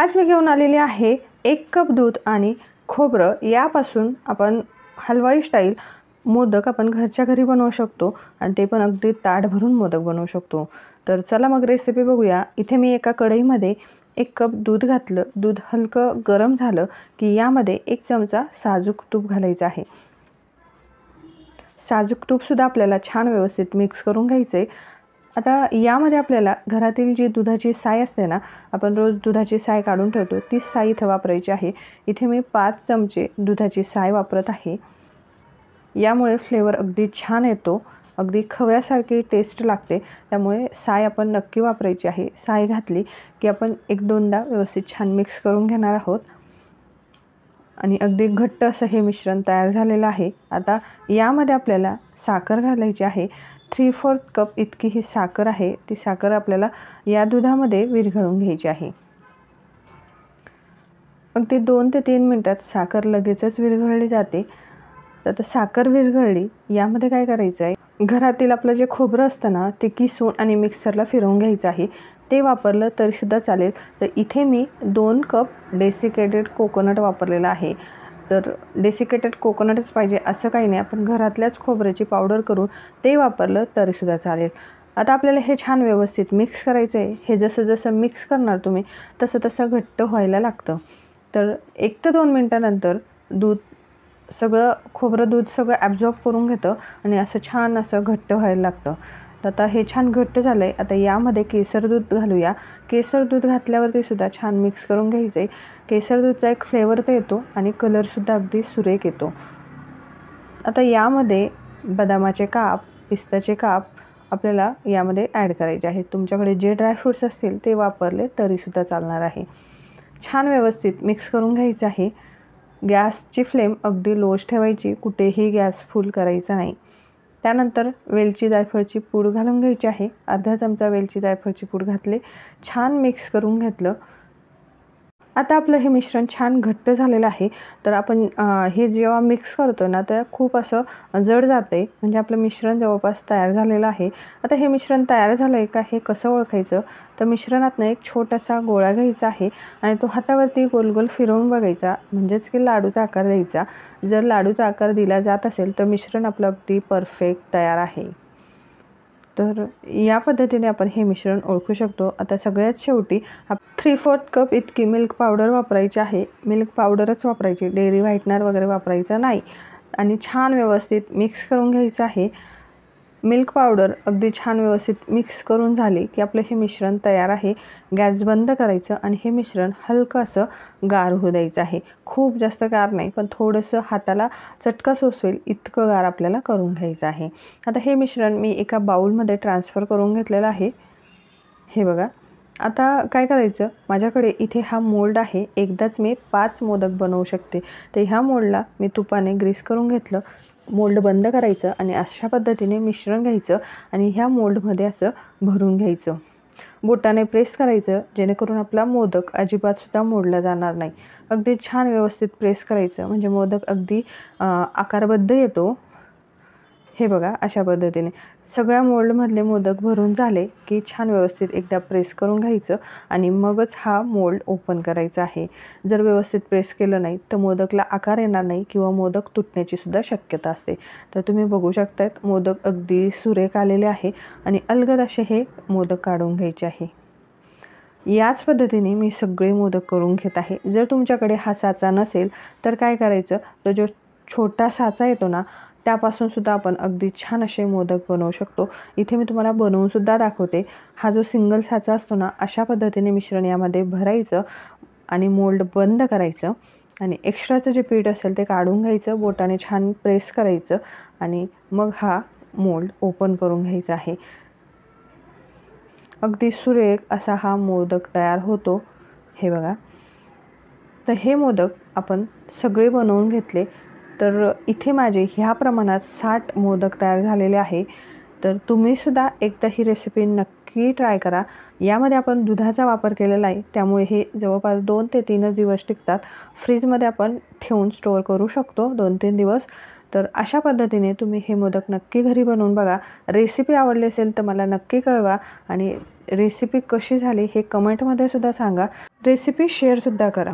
आज मी घेऊन आलेली आहे 1 कप दूध आणि खोबरं यापासून आपण हलवाई स्टाईल मोदक आपण घरच्या घरी बनवू शकतो आणि ते पण अगदी ताट भरून मोदक बनवू शकतो। तर चला मग रेसिपी बघूया। इथे मी एका कढईमध्ये 1 कप दूध घातलं। दूध हलकं गरम झालं की यामध्ये 1 चमचा साजूक तूप घालायचं आहे। साजूक तूप सुद्धा आपल्याला छान व्यवस्थित मिक्स करून घ्यायचे। आता यामध्ये आपल्याला घरातील जी दुधाची साय असते ना, आपण रोज दुधाची साय काढून ठेवतो, ती साय इथे वापरायची आहे। इथे मी 5 चमचे दुधाची साय वापरत आहे। यामुळे फ्लेवर अगदी छान येतो, अगदी खव्यासारखी टेस्ट लागते। त्यामुळे साय आपण नक्की वापरायची आहे। साय घातली की आपण 1-2दा व्यवस्थित छान मिक्स करून घेणार आहोत आणि अगदी घट्ट असं हे मिश्रण तयार झालेलं आहे। आता यामध्ये आपल्याला साखर घालायची आहे। 3/4 कप इतकी ही साखर आहे। ती साखर आपल्याला या दुधामध्ये विरघळून घ्यायची आहे। अगदी 2 ते 3 मिनिटात साखर लगेचच विरघळली जाते। तर साखर विरघळली, यामध्ये काय करायचं आहे, घरातील आपलं जे खोबरं असतं ना, ते किसून आणि मिक्सरला फिरवून घ्यायचं आहे। ते वापरलं तरीसुद्धा चालेल। तर इथे मी 2 कप डेसिकेटेड कोकोनट वापरलेला आहे। तर डेसिकेटेड कोकोनटच पाहिजे असं काही नाही, आपण घरातल्याच खोबऱ्याची पावडर करून ते वापरलं तरीसुद्धा चालेल। आता आपल्याला हे छान व्यवस्थित मिक्स करायचं आहे। हे जसं जसं मिक्स करणार तुम्ही तसं तसं घट्ट व्हायला लागतं। तर 1 ते 2 मिनिटानंतर खोबरं दूध सगळं ॲब्झॉर्ब करून घेतं आणि असं छान असं घट्ट व्हायला लागतं। तर आता हे छान घट्ट झालं आहे। आता यामध्ये केसर दूध घालूया। केसर दूध घातल्यावरती सुद्धा छान मिक्स करून घ्यायचं आहे। केसर दूधचा एक फ्लेवर तर येतो आणि कलरसुद्धा अगदी सुरेख येतो। आता यामध्ये बदामाचे काप, पिस्ताचे काप आपल्याला यामध्ये ॲड करायचे आहेत। तुमच्याकडे जे ड्रायफ्रूट्स असतील ते वापरले तरीसुद्धा चालणार आहे। छान व्यवस्थित मिक्स करून घ्यायचं आहे। गॅसची फ्लेम अगदी लोच ठेवायची, कुठेही गॅस फुल करायचा नाही। त्यानंतर वेलची जायफळची पूड घालून घ्यायची आहे। अर्धा चमचा वेलची जायफळची पूड घातले, छान मिक्स करून घेतलं। आता आपलं हे मिश्रण छान घट्ट झालेलं आहे। तर आपण हे जेव्हा मिक्स करतो ना, तर खूप असं जड जाते, म्हणजे आपलं मिश्रण जवळपास तयार झालेलं आहे। आता हे मिश्रण तयार झालं आहे का हे कसं ओळखायचं, तर मिश्रणातनं एक छोटासा गोळा घ्यायचा आहे आणि तो हातावरती गोल गोल फिरवून बघायचा, म्हणजेच की लाडूचा आकार द्यायचा। जर लाडूचा आकार दिला जात असेल तर मिश्रण आपलं अगदी परफेक्ट तयार आहे। तर या पद्धतीने आपण हे मिश्रण ओळखू शकतो। आता सगळ्यात शेवटी 3/4 कप इतकी मिल्क पावडर वापरायची आहे। मिल्क पावडरच वापरायची, डेअरी व्हाईटनर वगैरे वापरायचं नाही आणि छान व्यवस्थित मिक्स करून घ्यायचं आहे। मिल्क पावडर अगदी छान व्यवस्थित मिक्स करून झाली की आपलं हे मिश्रण तयार आहे। गॅस बंद करायचं आणि हे मिश्रण हलकं असं गार होऊ द्यायचं आहे। खूप जास्त गार नाही, पण थोडंसं हाताला चटका सोसवेल इतकं गार आपल्याला करून घ्यायचं आहे। आता हे मिश्रण मी एका बाउलमध्ये ट्रान्सफर करून घेतलेलं आहे। हे बघा, आता काय करायचं, माझ्याकडे इथे हा मोल्ड आहे। एकदाच मी 5 मोदक बनवू शकते। तर ह्या मोल्डला मी तुपाने ग्रीस करून घेतलं। मोल्ड बंद करायचं आणि अशा पद्धतीने मिश्रण घ्यायचं आणि ह्या मोल्डमध्ये असं भरून घ्यायचं। बोटाने प्रेस करायचं, जेणेकरून आपला मोदक अजिबातसुद्धा मोडला जाणार नाही। अगदी छान व्यवस्थित प्रेस करायचं, म्हणजे मोदक अगदी आकारबद्ध येतो। हे बघा, अशा पद्धतीने सगळ्या मोल्डमधले मोदक भरून झाले की छान व्यवस्थित एकदा प्रेस करून घ्यायचं आणि मगच हा मोल्ड ओपन करायचा आहे। जर व्यवस्थित प्रेस केलं नाही तर मोदकला आकार येणार नाही किंवा मोदक तुटण्याची सुद्धा शक्यता असते। तर तुम्ही बघू शकतायत मोदक अगदी सुरेख आलेले आहे आणि अलगद असे हे मोदक काढून घ्यायचे आहे। याच पद्धतीने मी सगळे मोदक करून घेत आहे। जर तुमच्याकडे हा साचा नसेल तर काय करायचं, तो जो छोटा साचा येतो ना, त्यापासून सुद्धा आपण अगदी छान असे मोदक बनवू शकतो। इथे मी तुम्हाला बनवून सुद्धा दाखवते। हा जो सिंगल साचा असतो ना, अशा पद्धतीने मिश्रण यामध्ये भरायचं आणि मोल्ड बंद करायचं आणि एक्स्ट्राचं जे पीठ असेल ते काढून घ्यायचं, बोटाने छान प्रेस करायचं आणि मग हा मोल्ड ओपन करून घ्यायचा आहे। अगदी सुरेख असा हा मोदक तयार होतो। हे बघा, तर हे मोदक आपण सगळे बनवून घेतले। तर इथे माझे ह्या प्रमाणात 60 मोदक तयार झालेले आहे। तर तुम्हीसुद्धा एकदा ही रेसिपी नक्की ट्राय करा। यामध्ये आपण दुधाचा वापर केलेला आहे, त्यामुळे हे जवळपास 2 ते 3 दिवस टिकतात। फ्रीजमध्ये आपण ठेवून स्टोअर करू शकतो 2-3 दिवस। तर अशा पद्धतीने तुम्ही हे मोदक नक्की घरी बनवून बघा. रेसिपी आवडली असेल तर मला नक्की कळवा आणि रेसिपी कशी झाली हे कमेंटमध्ये सुद्धा सांगा. रेसिपी शेअरसुद्धा करा.